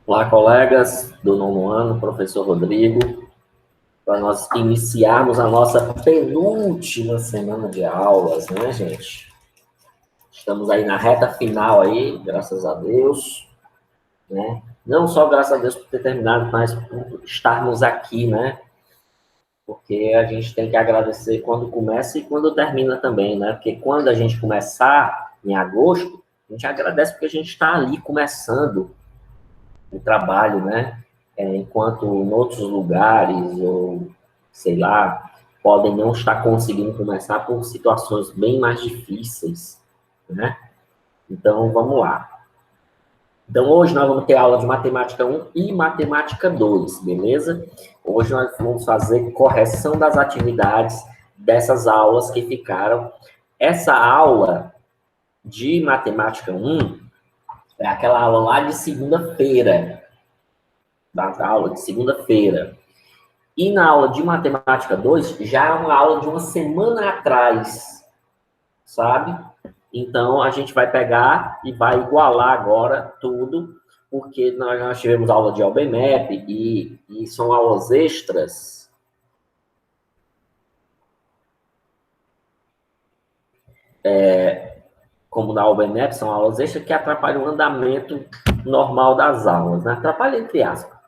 Olá, colegas do nono ano, professor Rodrigo, para nós iniciarmos a nossa penúltima semana de aulas, né, gente? Estamos aí na reta final aí, graças a Deus, né? Não só graças a Deus por ter terminado, mas por estarmos aqui, né? Porque a gente tem que agradecer quando começa e quando termina também, né? Porque quando a gente começar em agosto, a gente agradece porque a gente está ali começando o trabalho, né? Enquanto em outros lugares, ou sei lá, podem não estar conseguindo começar por situações bem mais difíceis, né? Então, vamos lá. Então, hoje nós vamos ter aula de matemática 1 e matemática 2, beleza? Hoje nós vamos fazer correção das atividades dessas aulas que ficaram. Essa aula de matemática 1 é aquela aula lá de segunda-feira, da aula de segunda-feira. E na aula de matemática 2, já é uma aula de uma semana atrás, sabe? Então, a gente vai pegar e vai igualar agora tudo, porque nós tivemos aula de LBMAP e são aulas extras. Como na LBMAP, são aulas extras que atrapalham o andamento normal das aulas, né? Atrapalha entre aspas.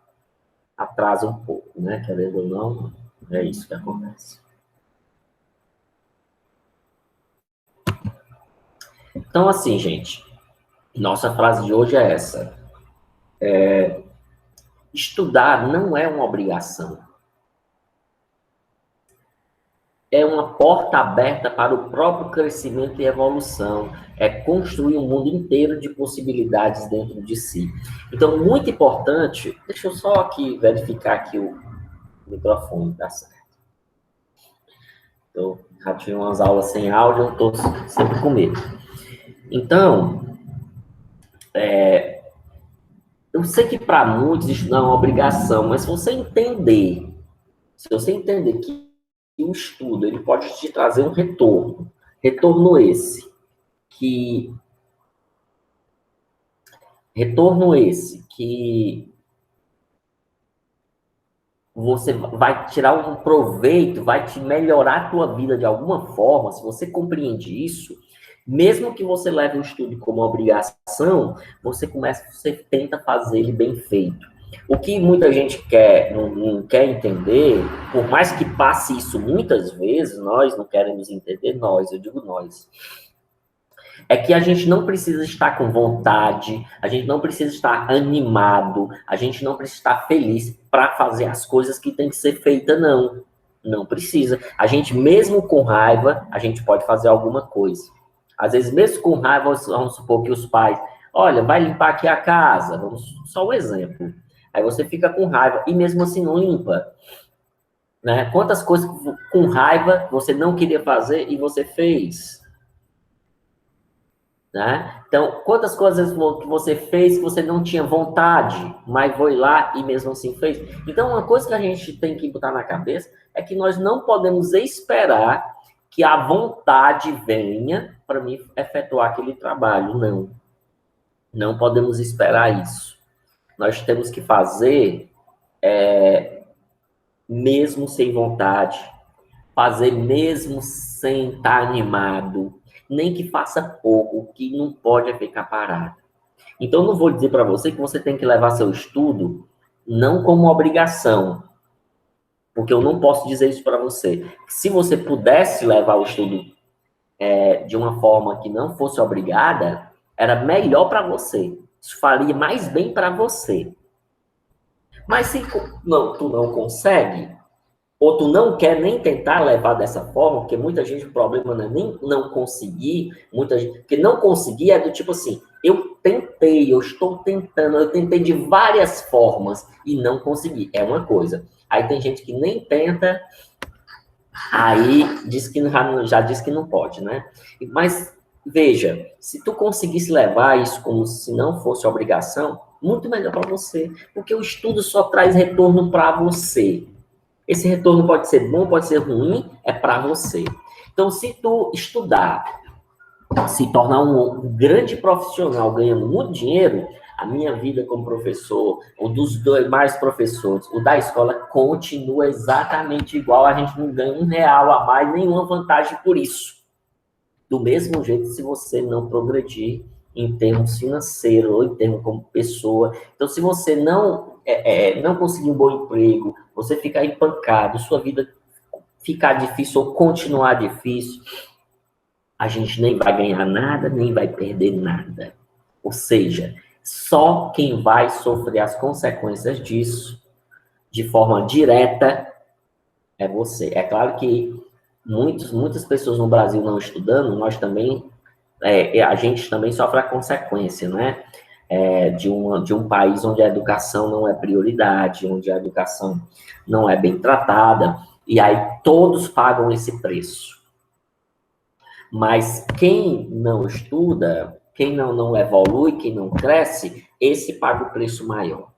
Atrasa um pouco, né? Querendo ou não, é isso que acontece. Então, assim, gente, nossa frase de hoje é essa. Estudar não é uma obrigação. É uma porta aberta para o próprio crescimento e evolução. É construir um mundo inteiro de possibilidades dentro de si. Então, muito importante, deixa eu só aqui verificar aqui o microfone, tá certo? Eu já tive umas aulas sem áudio, eu estou sempre com medo. Então, eu sei que para muitos isso não é uma obrigação, mas se você entender que o estudo ele pode te trazer um retorno esse que você vai tirar um proveito, vai te melhorar a tua vida de alguma forma, se você compreende isso, mesmo que você leve o estudo como obrigação, você tenta fazer ele bem feito. O que muita gente não quer entender, por mais que passe isso muitas vezes, nós não queremos entender, eu digo nós, é que a gente não precisa estar com vontade, a gente não precisa estar animado, a gente não precisa estar feliz para fazer as coisas que tem que ser feita, não. Não precisa. A gente, mesmo com raiva, a gente pode fazer alguma coisa. Às vezes, mesmo com raiva, vamos supor que os pais, olha, vai limpar aqui a casa, só um exemplo. Aí você fica com raiva e mesmo assim não limpa. Né? Quantas coisas com raiva você não queria fazer e você fez? Né? Então, quantas coisas que você fez que você não tinha vontade, mas foi lá e mesmo assim fez? Então, uma coisa que a gente tem que botar na cabeça é que nós não podemos esperar que a vontade venha para mim efetuar aquele trabalho, não. Não podemos esperar isso. Nós temos que fazer mesmo sem vontade, fazer mesmo sem estar animado, nem que faça pouco, o que não pode é ficar parado. Então, não vou dizer para você que você tem que levar seu estudo não como obrigação, porque eu não posso dizer isso para você. Se você pudesse levar o estudo de uma forma que não fosse obrigada, era melhor para você. Isso faria mais bem para você. Mas se tu não consegue, ou tu não quer nem tentar levar dessa forma, porque muita gente, o problema não é nem não conseguir, muita gente, porque não conseguir é do tipo assim, eu estou tentando, eu tentei de várias formas e não consegui, é uma coisa. Aí tem gente que nem tenta, aí já diz que não pode, né? Mas, veja, se tu conseguisse levar isso como se não fosse obrigação, muito melhor para você, porque o estudo só traz retorno para você. Esse retorno pode ser bom, pode ser ruim, é para você. Então, se tu estudar, se tornar um grande profissional ganhando muito dinheiro, a minha vida como professor, o dos dois mais professores, o da escola continua exatamente igual, a gente não ganha R$ 1 a mais, nenhuma vantagem por isso. Do mesmo jeito, se você não progredir em termos financeiros, ou em termos como pessoa. Então, se você não conseguir um bom emprego, você ficar empancado, sua vida ficar difícil ou continuar difícil, a gente nem vai ganhar nada, nem vai perder nada. Ou seja, só quem vai sofrer as consequências disso, de forma direta, é você. É claro que muitas pessoas no Brasil não estudando, nós também, a gente também sofre a consequência, né? De um país onde a educação não é prioridade, onde a educação não é bem tratada, e aí todos pagam esse preço. Mas quem não estuda, quem não evolui, quem não cresce, esse paga o preço maior.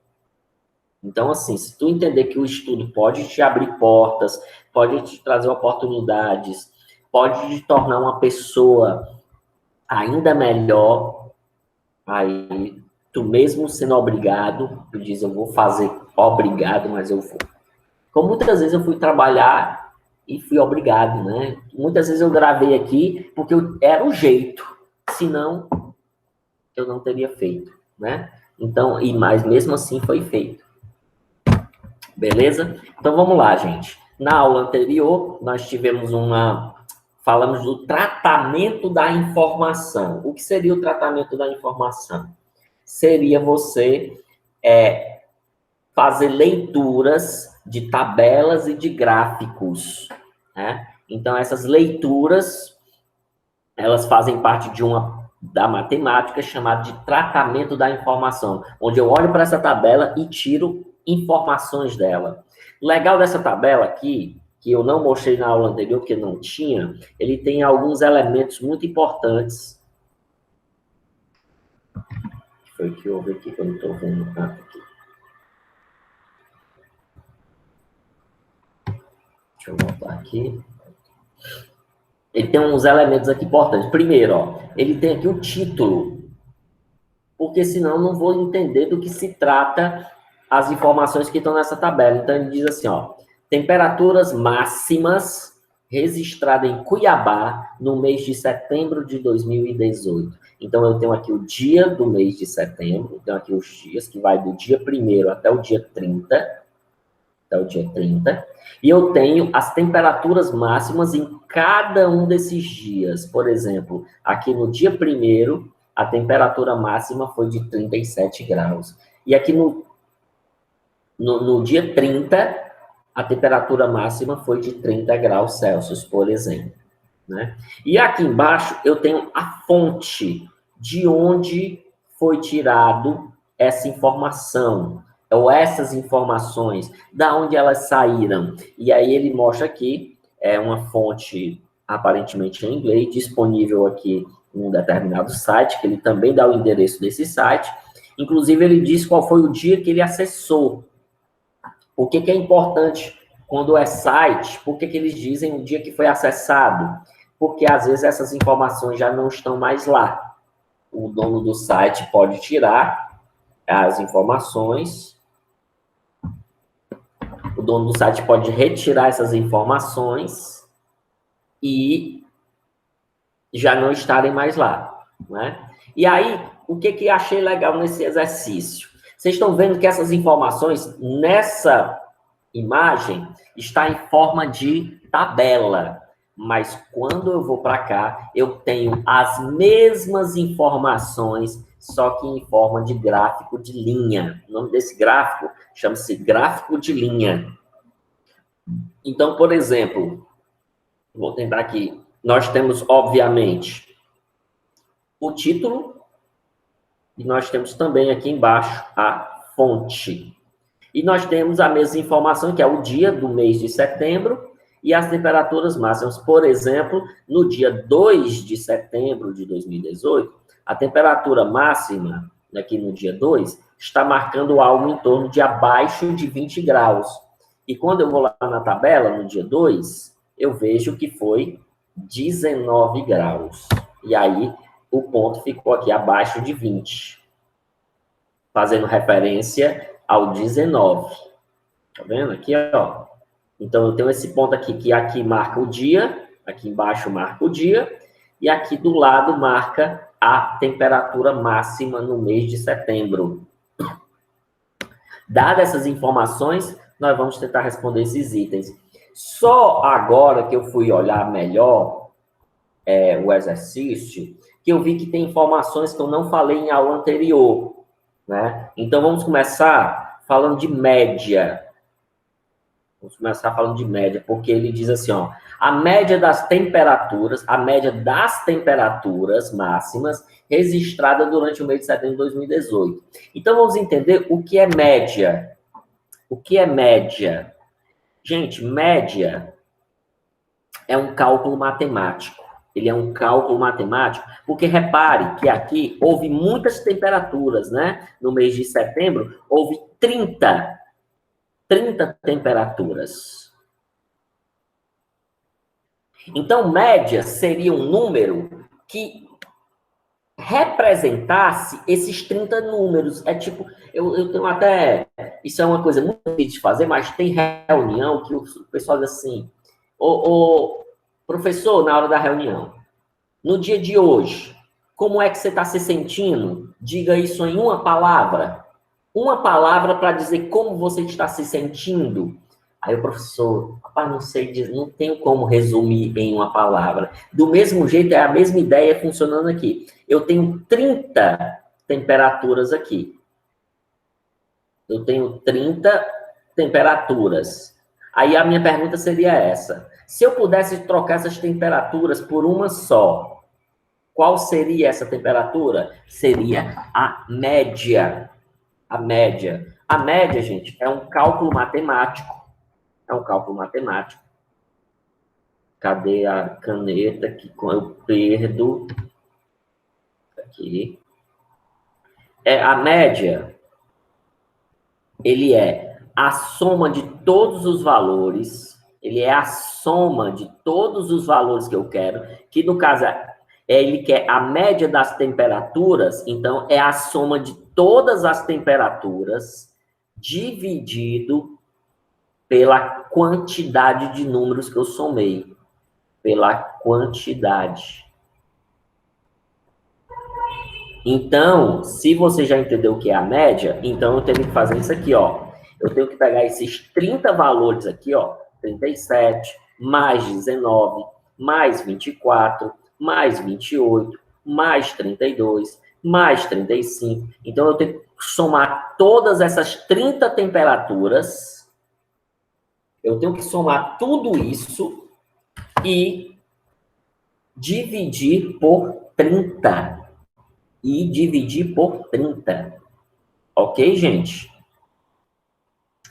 Então, assim, se tu entender que o estudo pode te abrir portas, pode te trazer oportunidades, pode te tornar uma pessoa ainda melhor, aí tu mesmo sendo obrigado, tu diz, eu vou fazer obrigado, mas eu vou. Como muitas vezes eu fui trabalhar e fui obrigado, né? Muitas vezes eu gravei aqui porque era o jeito, senão eu não teria feito, né? Então, mas mesmo assim foi feito. Beleza? Então vamos lá, gente. Na aula anterior, nós falamos do tratamento da informação. O que seria o tratamento da informação? Seria você fazer leituras de tabelas e de gráficos, né? Então, essas leituras, elas fazem parte da matemática chamada de tratamento da informação, onde eu olho para essa tabela e tiro informações dela. O legal dessa tabela aqui, que eu não mostrei na aula anterior, porque não tinha, ele tem alguns elementos muito importantes. Foi o que eu vi aqui, que eu não estou vendo nada aqui. Deixa eu voltar aqui. Ele tem uns elementos aqui importantes. Primeiro, ó, ele tem aqui o título, porque senão eu não vou entender do que se trata as informações que estão nessa tabela. Então, ele diz assim, ó, temperaturas máximas registradas em Cuiabá no mês de setembro de 2018. Então, eu tenho aqui o dia do mês de setembro, tenho aqui os dias, que vai do dia 1º até o dia 30, e eu tenho as temperaturas máximas em cada um desses dias. Por exemplo, aqui no dia 1º, a temperatura máxima foi de 37 graus. E aqui no dia 30, a temperatura máxima foi de 30 graus Celsius, por exemplo, né? E aqui embaixo eu tenho a fonte de onde foi tirado essa informação, ou essas informações, da onde elas saíram. E aí ele mostra aqui, uma fonte aparentemente em inglês, disponível aqui em um determinado site, que ele também dá o endereço desse site. Inclusive, ele diz qual foi o dia que ele acessou. Por que é importante quando é site? Por que eles dizem o dia que foi acessado? Porque, às vezes, essas informações já não estão mais lá. O dono do site pode tirar as informações. O dono do site pode retirar essas informações e já não estarem mais lá, né? E aí, o que achei legal nesse exercício? Vocês estão vendo que essas informações, nessa imagem, está em forma de tabela. Mas quando eu vou para cá, eu tenho as mesmas informações, só que em forma de gráfico de linha. O nome desse gráfico chama-se gráfico de linha. Então, por exemplo, vou tentar aqui. Nós temos, obviamente, o título, e nós temos também aqui embaixo a fonte. E nós temos a mesma informação, que é o dia do mês de setembro e as temperaturas máximas. Por exemplo, no dia 2 de setembro de 2018, a temperatura máxima, aqui no dia 2, está marcando algo em torno de abaixo de 20 graus. E quando eu vou lá na tabela, no dia 2, eu vejo que foi 19 graus. E aí, o ponto ficou aqui abaixo de 20. fazendo referência ao 19. Tá vendo aqui, ó? Então, eu tenho esse ponto aqui, que aqui marca o dia, aqui embaixo marca o dia, e aqui do lado marca a temperatura máxima no mês de setembro. Dadas essas informações, nós vamos tentar responder esses itens. Só agora que eu fui olhar melhor o exercício, que eu vi que tem informações que eu não falei em aula anterior, né? Então, vamos começar falando de média. Vamos começar falando de média, porque ele diz assim, ó, a média das temperaturas máximas registrada durante o mês de setembro de 2018. Então, vamos entender o que é média. O que é média? Gente, média é um cálculo matemático. Ele é um cálculo matemático, porque repare que aqui houve muitas temperaturas, né? No mês de setembro, houve 30 temperaturas. Então, média seria um número que representasse esses 30 números. É tipo, eu tenho até... Isso é uma coisa muito difícil de fazer, mas tem reunião que o pessoal diz assim, professor, na hora da reunião, no dia de hoje, como é que você está se sentindo? Diga isso em uma palavra. Uma palavra para dizer como você está se sentindo. Aí o professor, rapaz, não sei, não tenho como resumir em uma palavra. Do mesmo jeito, é a mesma ideia funcionando aqui. Eu tenho 30 temperaturas aqui. Eu tenho 30 temperaturas. Aí a minha pergunta seria essa. Se eu pudesse trocar essas temperaturas por uma só, qual seria essa temperatura? Seria a média. A média. A média, gente, é um cálculo matemático. É um cálculo matemático. Cadê a caneta que eu perdo? Aqui. A média, ele é a soma de todos os valores. Ele é a soma de todos os valores que eu quero. Que, no caso, ele quer a média das temperaturas. Então, é a soma de todas as temperaturas dividido pela quantidade de números que eu somei. Pela quantidade. Então, se você já entendeu o que é a média, então eu tenho que fazer isso aqui, ó. Eu tenho que pegar esses 30 valores aqui, ó. 37, mais 19, mais 24, mais 28, mais 32, mais 35. Então, eu tenho que somar todas essas 30 temperaturas. Eu tenho que somar tudo isso e dividir por 30. E dividir por 30. Ok, gente?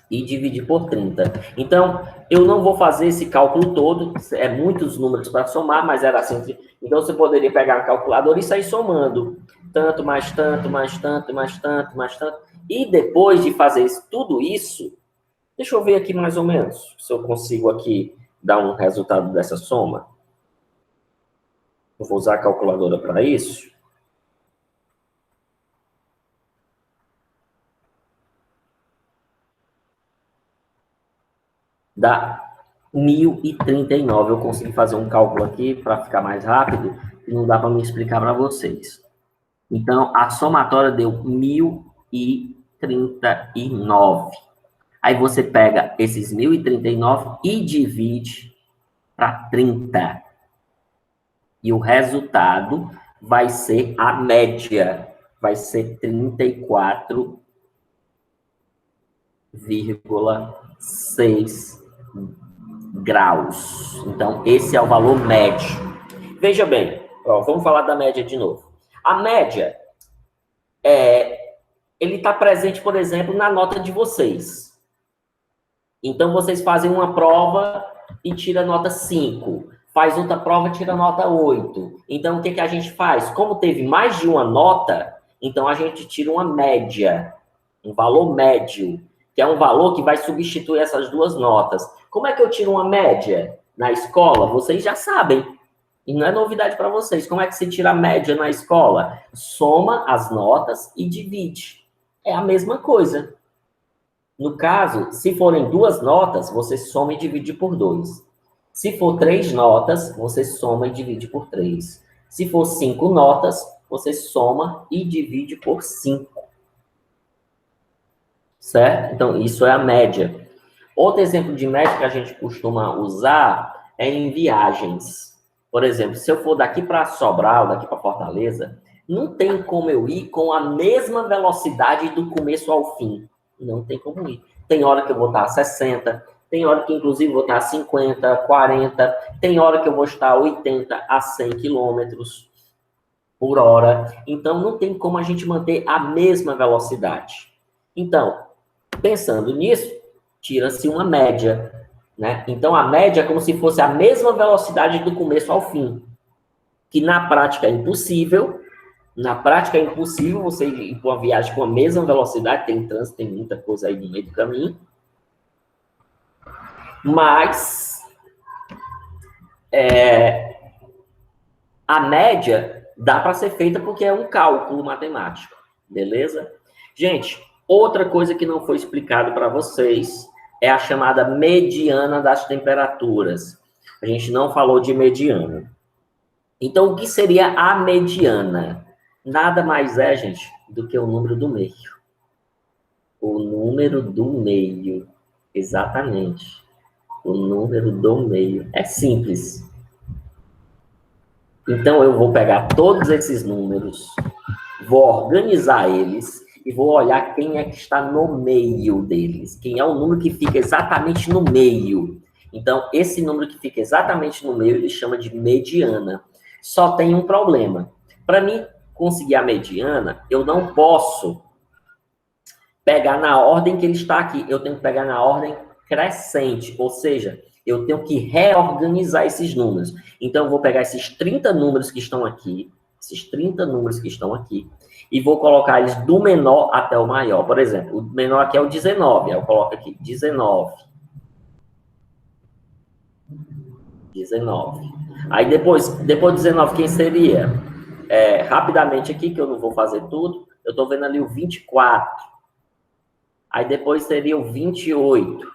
E dividir por 30. Então, eu não vou fazer esse cálculo todo, é muitos números para somar, mas era assim. Então, você poderia pegar a calculadora e sair somando. Tanto, mais tanto, mais tanto, mais tanto, mais tanto. E depois de fazer tudo isso, deixa eu ver aqui mais ou menos, se eu consigo aqui dar um resultado dessa soma. Eu vou usar a calculadora para isso. Dá 1039. Eu consegui fazer um cálculo aqui para ficar mais rápido e não dá para me explicar para vocês. Então, a somatória deu 1039. Aí você pega esses 1039 e divide para 30. E o resultado vai ser a média. Vai ser 34,6 graus. Então, esse é o valor médio. Veja bem, ó, vamos falar da média de novo. A média, ele está presente, por exemplo, na nota de vocês. Então, vocês fazem uma prova e tira nota 5. Faz outra prova e tira nota 8. Então, o que a gente faz? Como teve mais de uma nota, então a gente tira uma média, um valor médio, que é um valor que vai substituir essas duas notas. Como é que eu tiro uma média na escola? Vocês já sabem. E não é novidade para vocês. Como é que se tira a média na escola? Soma as notas e divide. É a mesma coisa. No caso, se forem 2 notas, você soma e divide por 2. Se for 3 notas, você soma e divide por 3. Se for 5 notas, você soma e divide por 5. Certo? Então, isso é a média. Outro exemplo de média que a gente costuma usar é em viagens. Por exemplo, se eu for daqui para Sobral, daqui para Fortaleza, não tem como eu ir com a mesma velocidade do começo ao fim. Não tem como ir. Tem hora que eu vou estar a 60, tem hora que inclusive vou estar a 50, 40, tem hora que eu vou estar a 80 a 100 quilômetros por hora. Então, não tem como a gente manter a mesma velocidade. Então, pensando nisso, tira-se uma média, né? Então, a média é como se fosse a mesma velocidade do começo ao fim, que na prática é impossível. Na prática é impossível você ir para uma viagem com a mesma velocidade, tem trânsito, tem muita coisa aí no meio do caminho. Mas a média dá para ser feita porque é um cálculo matemático, beleza? Gente, outra coisa que não foi explicado para vocês é a chamada mediana das temperaturas. A gente não falou de mediana. Então, o que seria a mediana? Nada mais é, gente, do que o número do meio. O número do meio. Exatamente. O número do meio. É simples. Então, eu vou pegar todos esses números, vou organizar eles e vou olhar quem é que está no meio deles. Quem é o número que fica exatamente no meio. Então, esse número que fica exatamente no meio, ele chama de mediana. Só tem um problema. Para mim conseguir a mediana, eu não posso pegar na ordem que ele está aqui. Eu tenho que pegar na ordem crescente, ou seja, eu tenho que reorganizar esses números. Então, eu vou pegar esses 30 números que estão aqui, e vou colocar eles do menor até o maior. Por exemplo, o menor aqui é o 19, aí eu coloco aqui 19. 19. Aí depois de 19, quem seria? Rapidamente aqui, que eu não vou fazer tudo, eu estou vendo ali o 24. Aí depois seria o 28.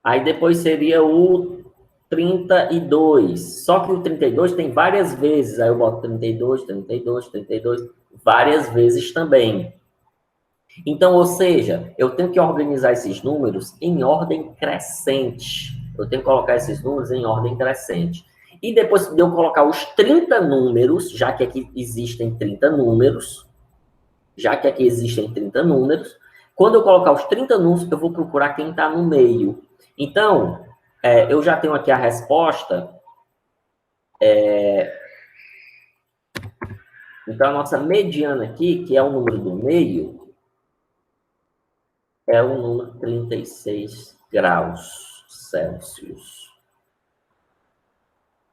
Aí depois seria o 32. Só que o 32 tem várias vezes. Aí eu boto 32, 32, 32, várias vezes também. Então, ou seja, eu tenho que organizar esses números em ordem crescente. Eu tenho que colocar esses números em ordem crescente. E depois de eu colocar os 30 números, já que aqui existem 30 números, quando eu colocar os 30 números, eu vou procurar quem está no meio. Então, eu já tenho aqui a resposta. Então, a nossa mediana aqui, que é o número do meio, é o número 36 graus Celsius.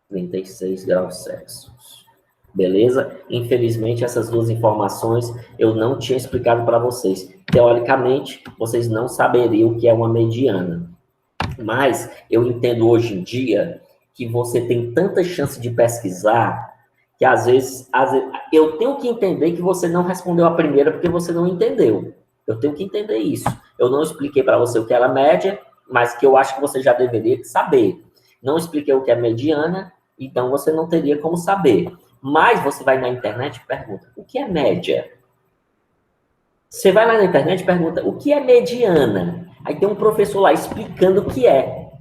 36 graus Celsius. Beleza? Infelizmente, essas duas informações eu não tinha explicado para vocês. Teoricamente, vocês não saberiam o que é uma mediana. Mas eu entendo hoje em dia que você tem tanta chance de pesquisar que às vezes eu tenho que entender que você não respondeu a primeira porque você não entendeu. Eu tenho que entender isso. Eu não expliquei para você o que era média, mas que eu acho que você já deveria saber. Não expliquei o que é mediana, então você não teria como saber. Mas você vai na internet e pergunta, o que é média? Você vai lá na internet e pergunta, o que é mediana? Aí tem um professor lá explicando o que é.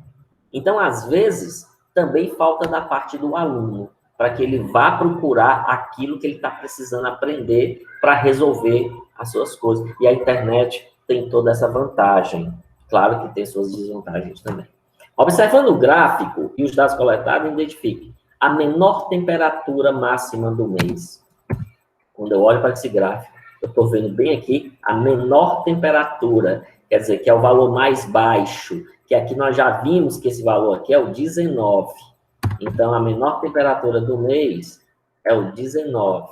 Então, às vezes, também falta da parte do aluno, para que ele vá procurar aquilo que ele está precisando aprender para resolver as suas coisas. E a internet tem toda essa vantagem. Claro que tem suas desvantagens também. Observando o gráfico e os dados coletados, identifique a menor temperatura máxima do mês. Quando eu olho para esse gráfico, eu estou vendo bem aqui a menor temperatura, quer dizer, que é o valor mais baixo, que aqui nós já vimos que esse valor aqui é o 19. Então, a menor temperatura do mês é o 19.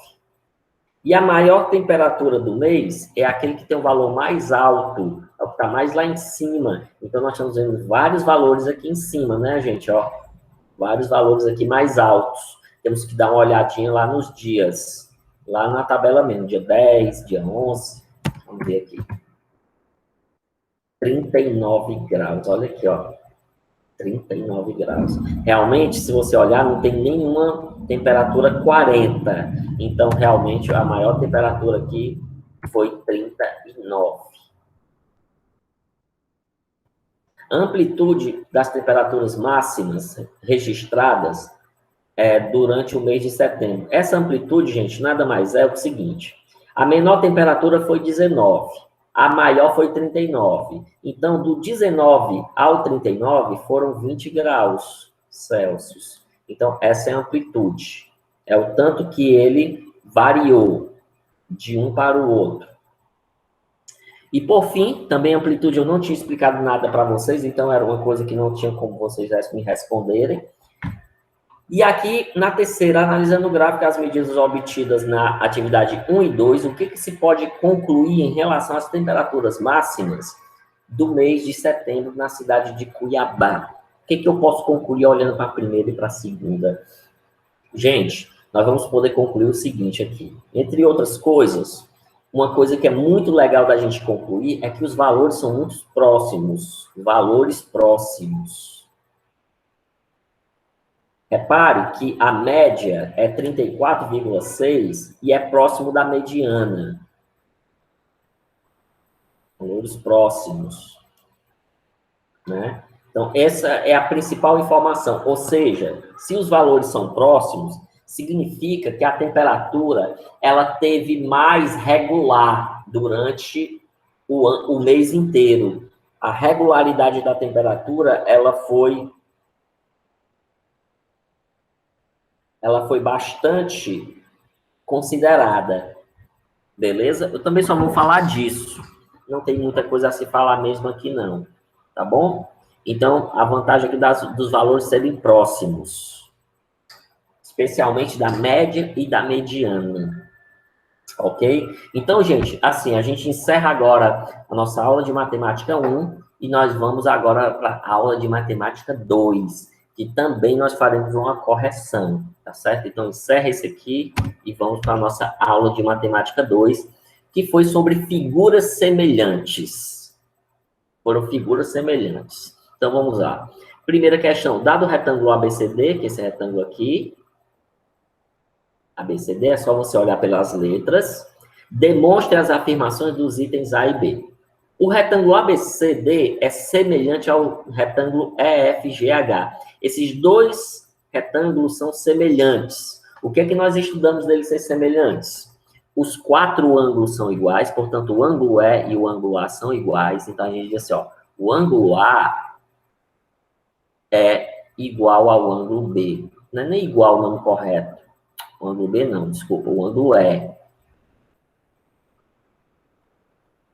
E a maior temperatura do mês é aquele que tem o valor mais alto, é o que está mais lá em cima. Então, nós estamos vendo vários valores aqui em cima, né, gente? Ó, vários valores aqui mais altos. Temos que dar uma olhadinha lá nos dias. Lá na tabela mesmo, dia 10, dia 11. Vamos ver aqui. 39 graus, olha aqui, ó. 39 graus. Realmente, se você olhar, não tem nenhuma temperatura 40. Então, realmente, a maior temperatura aqui foi 39. A amplitude das temperaturas máximas registradas durante o mês de setembro. Essa amplitude, gente, nada mais é o seguinte. A menor temperatura foi 19. A maior foi 39. Então, do 19 ao 39 foram 20 graus Celsius. Então, essa é a amplitude. É o tanto que ele variou de um para o outro. E, por fim, também a amplitude eu não tinha explicado nada para vocês, então era uma coisa que não tinha como vocês me responderem. E aqui, na terceira, analisando o gráfico, as medidas obtidas na atividade 1 e 2, o que se pode concluir em relação às temperaturas máximas do mês de setembro na cidade de Cuiabá? O que eu posso concluir olhando para a primeira e para a segunda? Gente, nós vamos poder concluir o seguinte aqui. Entre outras coisas, uma coisa que é muito legal da gente concluir é que os valores são muito próximos. Valores próximos. Repare que a média é 34,6 e é próximo da mediana. Valores próximos. Né? Então, essa é a principal informação. Ou seja, se os valores são próximos, significa que a temperatura ela teve mais regular durante o mês inteiro. A regularidade da temperatura ela foi bastante considerada, beleza? Eu também só vou falar disso. Não tem muita coisa a se falar mesmo aqui, não. Tá bom? Então, a vantagem aqui dos valores serem próximos. Especialmente da média e da mediana. Ok? Então, gente, assim, a gente encerra agora a nossa aula de matemática 1 e nós vamos agora para a aula de matemática 2, que também nós faremos uma correção, tá certo? Então, encerra esse aqui e vamos para a nossa aula de matemática 2, que foi sobre figuras semelhantes. Foram figuras semelhantes. Então, vamos lá. Primeira questão. Dado o retângulo ABCD, que é esse retângulo aqui, ABCD, é só você olhar pelas letras. Demonstre as afirmações dos itens A e B. O retângulo ABCD é semelhante ao retângulo EFGH. Esses dois retângulos são semelhantes. O que é que nós estudamos deles ser semelhantes? Os quatro ângulos são iguais, portanto, o ângulo E e o ângulo A são iguais. Então, a gente diz assim, ó, o ângulo A é igual ao ângulo B. Não é nem igual, não, correto. O ângulo B não, desculpa, o ângulo E.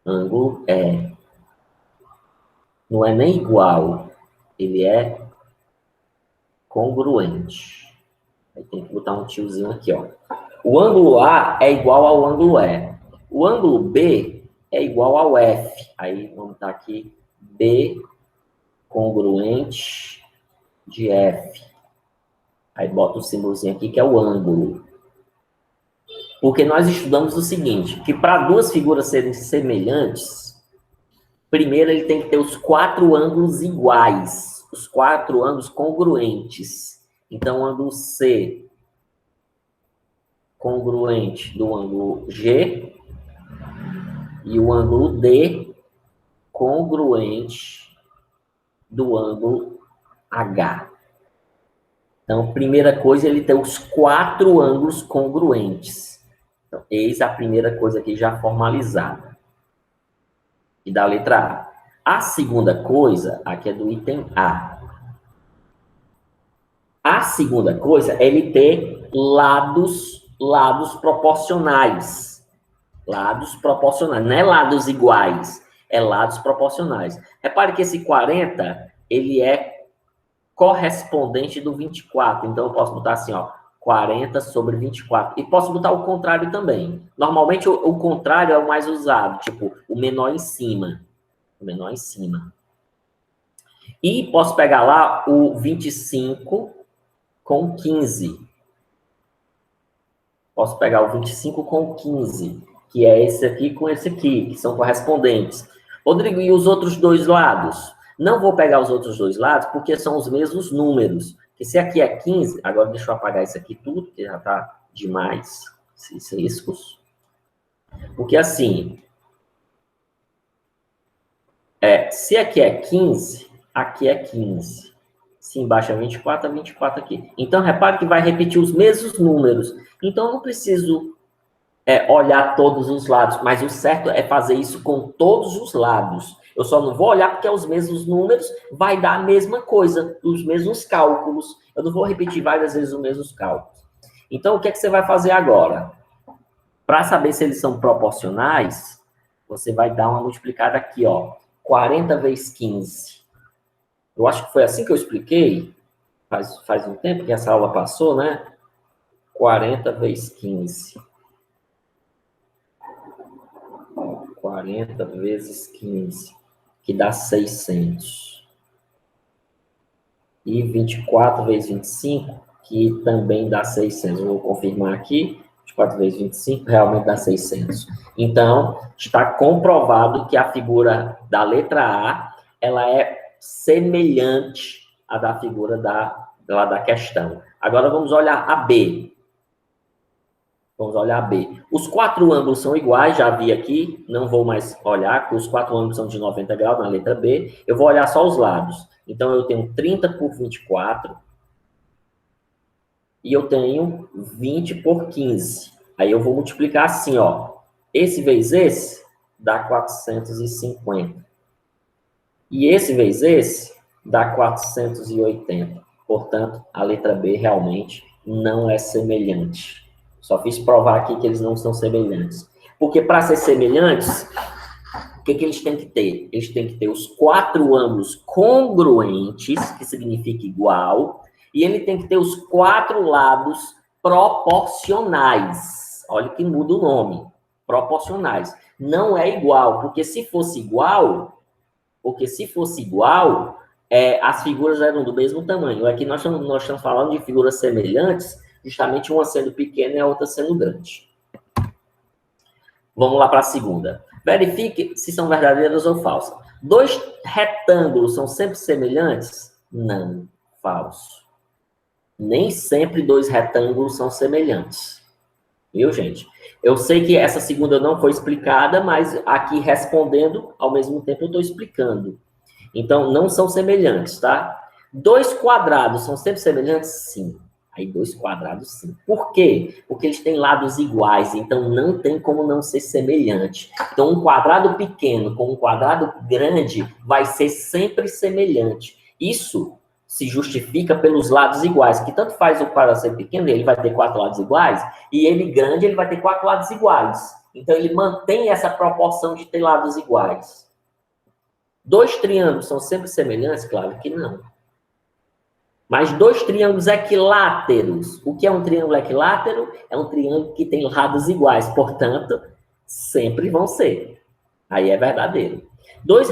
Ângulo E. Não é nem igual, ele é congruente. Aí tem que botar um tiozinho aqui, ó. O ângulo A é igual ao ângulo E. O ângulo B é igual ao F. Aí vamos botar aqui B congruente de F. Aí bota o símbolozinho aqui que é o ângulo. Porque nós estudamos o seguinte, que para duas figuras serem semelhantes, primeiro ele tem que ter os quatro ângulos iguais, os quatro ângulos congruentes. Então, o ângulo C congruente do ângulo G e o ângulo D congruente do ângulo H. Então, primeira coisa, ele tem os quatro ângulos congruentes. Então, eis a primeira coisa aqui já formalizada. E da letra A. A segunda coisa, aqui é do item A. A segunda coisa é ele ter lados proporcionais. Lados proporcionais, não é lados iguais, é lados proporcionais. Repare que esse 40, ele é correspondente do 24. Então, eu posso botar assim, ó, 40 sobre 24. E posso botar o contrário também. Normalmente, o contrário é o mais usado, tipo, o menor em cima. O menor em cima. E posso pegar lá o 25 com 15. Posso pegar o 25 com o 15, que é esse aqui com esse aqui, que são correspondentes. Rodrigo, e os outros dois lados? Não vou pegar os outros dois lados, porque são os mesmos números. Que se aqui é 15, agora deixa eu apagar isso aqui tudo, que já está demais, esses riscos. Porque assim, se aqui é 15, aqui é 15. Se embaixo é 24, é 24 aqui. Então, repare que vai repetir os mesmos números. Então, eu não preciso olhar todos os lados, mas o certo é fazer isso com todos os lados. Eu só não vou olhar porque é os mesmos números, vai dar a mesma coisa, os mesmos cálculos. Eu não vou repetir várias vezes os mesmos cálculos. Então, o que é que você vai fazer agora? Para saber se eles são proporcionais, você vai dar uma multiplicada aqui, ó. 40 vezes 15. Eu acho que foi assim que eu expliquei. Faz um tempo que essa aula passou, né? 40 vezes 15. 40 vezes 15, que dá 600. E 24 vezes 25, que também dá 600. Eu vou confirmar aqui. 24 vezes 25 realmente dá 600. Então, está comprovado que a figura da letra A, ela é semelhante à da figura lá da questão. Agora, vamos olhar a B. Vamos olhar a B. Os quatro ângulos são iguais, já vi aqui, não vou mais olhar, porque os quatro ângulos são de 90 graus na letra B. Eu vou olhar só os lados. Então, eu tenho 30 por 24 e eu tenho 20 por 15. Aí eu vou multiplicar assim, ó. Esse vezes esse dá 450. E esse vezes esse dá 480. Portanto, a letra B realmente não é semelhante. Só fiz provar aqui que eles não são semelhantes. Porque para ser semelhantes, o que eles têm que ter? Eles têm que ter os quatro ângulos congruentes, que significa igual, e ele tem que ter os quatro lados proporcionais. Olha que muda o nome. Proporcionais. Não é igual, porque se fosse igual, as figuras eram do mesmo tamanho. Aqui nós estamos falando de figuras semelhantes, justamente uma sendo pequena e a outra sendo grande. Vamos lá para a segunda. Verifique se são verdadeiras ou falsas. Dois retângulos são sempre semelhantes? Não, falso. Nem sempre dois retângulos são semelhantes. Viu, gente? Eu sei que essa segunda não foi explicada, mas aqui respondendo, ao mesmo tempo eu estou explicando. Então, não são semelhantes, tá? Dois quadrados são sempre semelhantes? Sim. Aí, dois quadrados, sim. Por quê? Porque eles têm lados iguais, então não tem como não ser semelhante. Então, um quadrado pequeno com um quadrado grande vai ser sempre semelhante. Isso se justifica pelos lados iguais, que tanto faz o quadrado ser pequeno, ele vai ter quatro lados iguais, e ele grande, ele vai ter quatro lados iguais. Então, ele mantém essa proporção de ter lados iguais. Dois triângulos são sempre semelhantes? Claro que não. Mas dois triângulos equiláteros. O que é um triângulo equilátero? É um triângulo que tem lados iguais, portanto, sempre vão ser. Aí é verdadeiro. Dois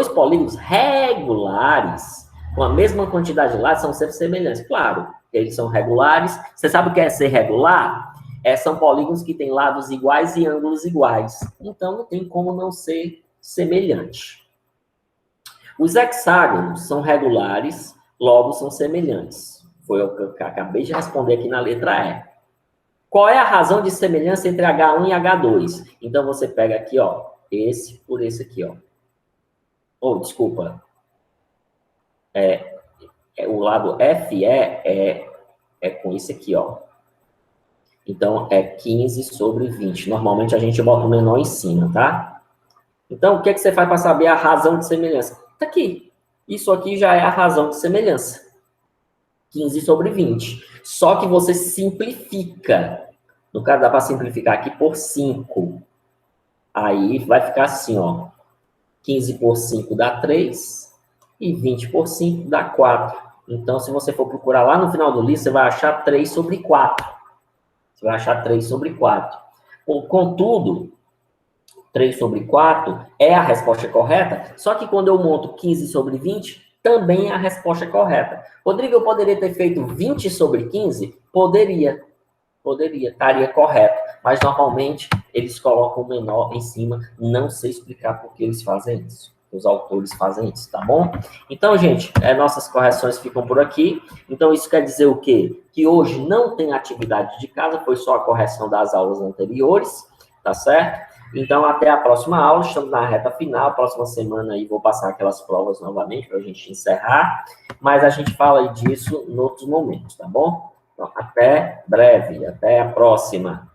polígonos regulares, com a mesma quantidade de lados, são sempre semelhantes. Claro, eles são regulares. Você sabe o que é ser regular? São polígonos que têm lados iguais e ângulos iguais. Então, não tem como não ser semelhante. Os hexágonos são regulares, logo são semelhantes. Foi o que eu acabei de responder aqui na letra E. Qual é a razão de semelhança entre H1 e H2? Então, você pega aqui, ó, esse por esse aqui, ó. Desculpa. O lado FE é com esse aqui, ó. Então, é 15 sobre 20. Normalmente, a gente bota o menor em cima, tá? Então, o que você faz para saber a razão de semelhança? Tá aqui. Isso aqui já é a razão de semelhança. 15 sobre 20. Só que você simplifica. No caso, dá para simplificar aqui por 5. Aí vai ficar assim, ó. 15 por 5 dá 3. E 20 por 5 dá 4. Então, se você for procurar lá no final do livro, você vai achar 3 sobre 4. Você vai achar 3 sobre 4. Contudo, 3 sobre 4 é a resposta correta, só que quando eu monto 15 sobre 20, também é a resposta correta. Rodrigo, eu poderia ter feito 20 sobre 15? Poderia. Poderia, estaria correto, mas normalmente eles colocam o menor em cima, não sei explicar por que eles fazem isso. Os autores fazem isso, tá bom? Então, gente, nossas correções ficam por aqui. Então, isso quer dizer o quê? Que hoje não tem atividade de casa, foi só a correção das aulas anteriores, tá certo? Então, até a próxima aula, estamos na reta final, próxima semana aí vou passar aquelas provas novamente para a gente encerrar, mas a gente fala disso em outros momentos, tá bom? Então, até breve, até a próxima.